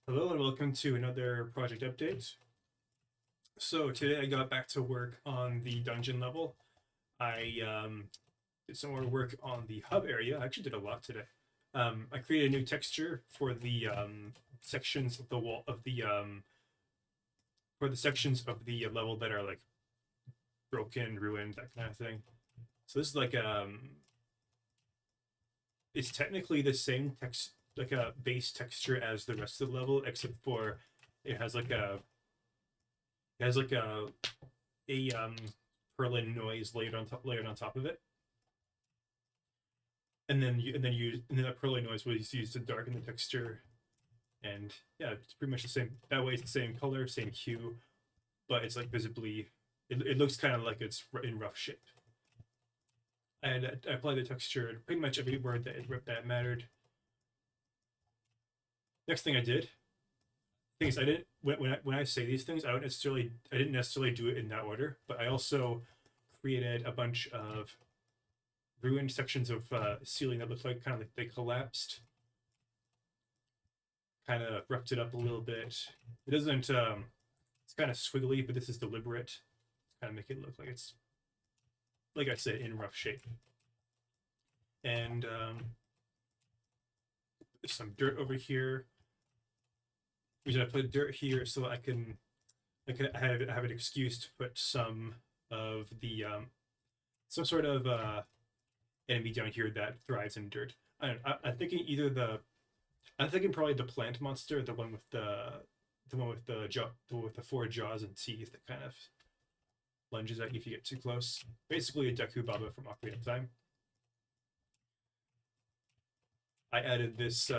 Hello and welcome to another project update. So today I got back to work on the dungeon level. I did some more work on the hub area. I actually did a lot today. I created a new texture for the sections of the wall of the for the sections of the level that are like broken, ruined, that kind of thing. So this is like it's technically the same text, like a base texture as the rest of the level, except for it has like a it has like a perlin noise layered on top of it, and then that perlin noise was used to darken the texture. And yeah, it's pretty much the same. That way, it's the same color, same hue, but it's like visibly. It looks kind of like it's in rough shape. And I applied the texture pretty much everywhere that mattered. Next thing I did, things I didn't when I say these things, I didn't necessarily do it in that order, but I also created a bunch of ruined sections of ceiling that looked like kind of like they collapsed, kind of roughed it up a little bit. It doesn't. It's kind of squiggly, but this is deliberate. Kind of make it look like it's, like I said, in rough shape. And there's some dirt over here. The reason I put dirt here so I have an excuse to put some of the some sort of enemy down here that thrives in dirt. I'm thinking I'm thinking probably the plant monster, the one with the jaw, with the four jaws and teeth that kind of lunges at you if you get too close. Basically, a Deku Baba from Ocarina of Time. I added this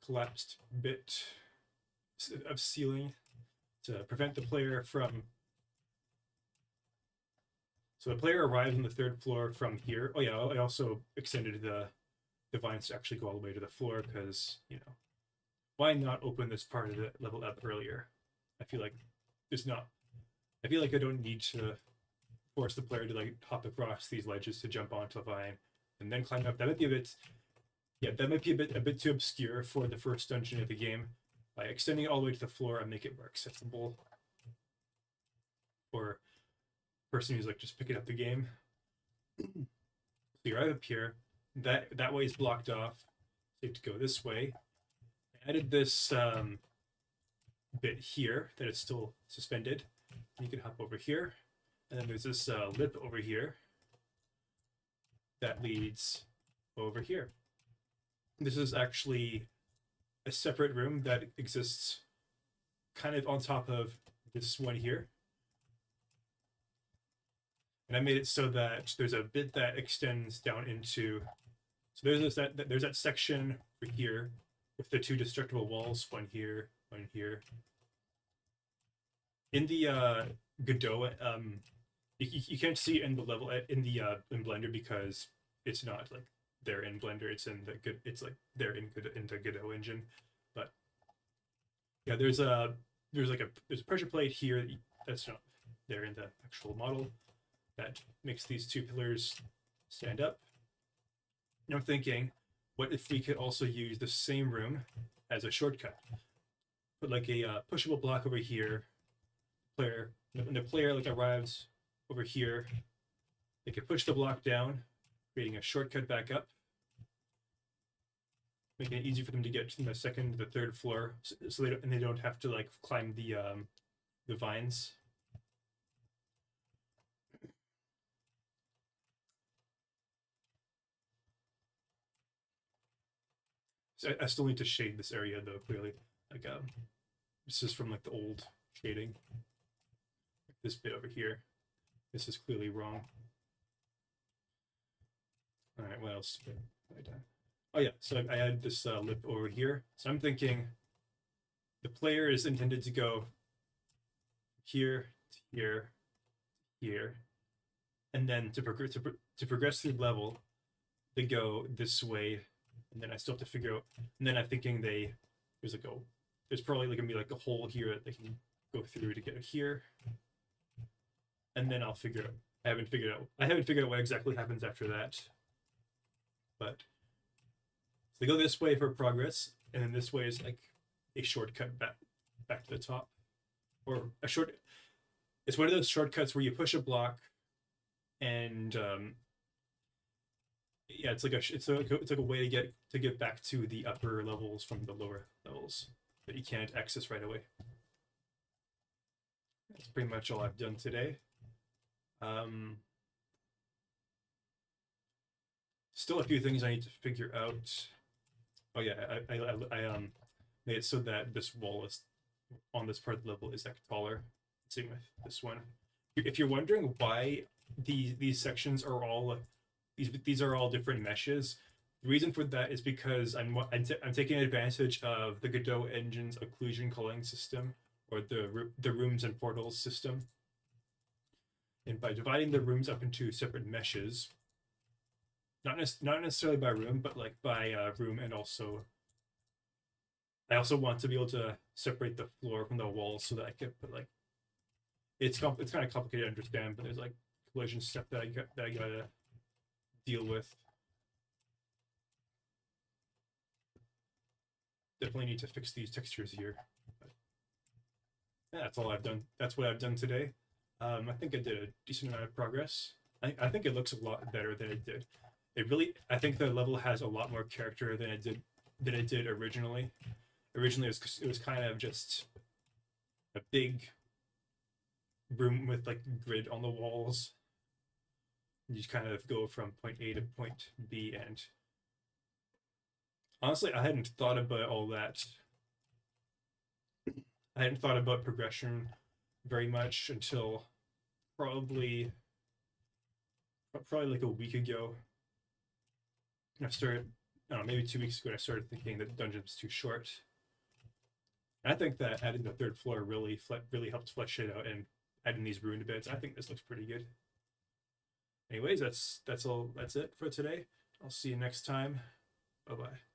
collapsed bit of ceiling to prevent the player from. So the player arrives on the third floor from here. Oh yeah, I also extended the vines to actually go all the way to the floor because, why not open this part of the level up earlier? I feel like there's not. I feel like I don't need to force the player to like hop across these ledges to jump onto a vine and then climb up. That might be a bit. Yeah, that might be a bit too obscure for the first dungeon of the game. By extending it all the way to the floor, I make it more accessible for a person who's like just picking up the game. So you're right up here. That way is blocked off. So you have to go this way. I added this bit here that is still suspended. You can hop over here, and then there's this lip over here that leads over here. This is actually a separate room that exists kind of on top of this one here. And I made it so that there's a bit that extends down into. So there's that section over here with the two destructible walls, one here, one here. In the Godot, you can't see in the level in Blender because it's not like there in Blender. It's in the good. It's like there in the Godot engine. But yeah, there's a pressure plate here that's not there in the actual model that makes these two pillars stand up. And I'm thinking, what if we could also use the same room as a shortcut? Put like a pushable block over here. When the player like arrives over here, they can push the block down, creating a shortcut back up, making it easy for them to get from the second to the third floor, so they don't have to like climb the vines. So I still need to shade this area though, clearly. Like this is from like the old shading. Like this bit over here. This is clearly wrong. All right, what else? Oh yeah, so I added this lip over here. So I'm thinking the player is intended to go here, here, here, and then to progress through the level, they go this way, and then I still have to figure out. And then I'm thinking there's probably like gonna be like a hole here that they can go through to get here, and then I'll figure out. I haven't figured out what exactly happens after that, but so they go this way for progress, and then this way is like a shortcut back to the top, or a short. It's one of those shortcuts where you push a block, and yeah, it's like a way to get back to the upper levels from the lower levels that you can't access right away. That's pretty much all I've done today. Still a few things I need to figure out. Oh yeah, I made it so that this wall is on this part of the level is like taller. Same with this one. If you're wondering why these sections are all these are all different meshes, the reason for that is because I'm taking advantage of the Godot engine's occlusion culling system, or the rooms and portals system. And by dividing the rooms up into separate meshes, not necessarily by room, but like by room, and also I also want to be able to separate the floor from the walls so that I can put like it's kind of complicated to understand, but there's like collision stuff that I gotta deal with. Definitely need to fix these textures here. But yeah, that's all I've done. That's what I've done today. I think I did a decent amount of progress. I think it looks a lot better than it did. I think the level has a lot more character than it did originally. Originally, it was kind of just a big room with like grid on the walls. You just kind of go from point A to point B, and honestly, I hadn't thought about all that. I hadn't thought about progression very much until probably like a week ago. And I started, I don't know, maybe 2 weeks ago, I started thinking that the dungeon was too short. And I think that adding the third floor really helped flesh it out, and adding these ruined bits, I think this looks pretty good. Anyways, that's it for today. I'll see you next time. Bye bye.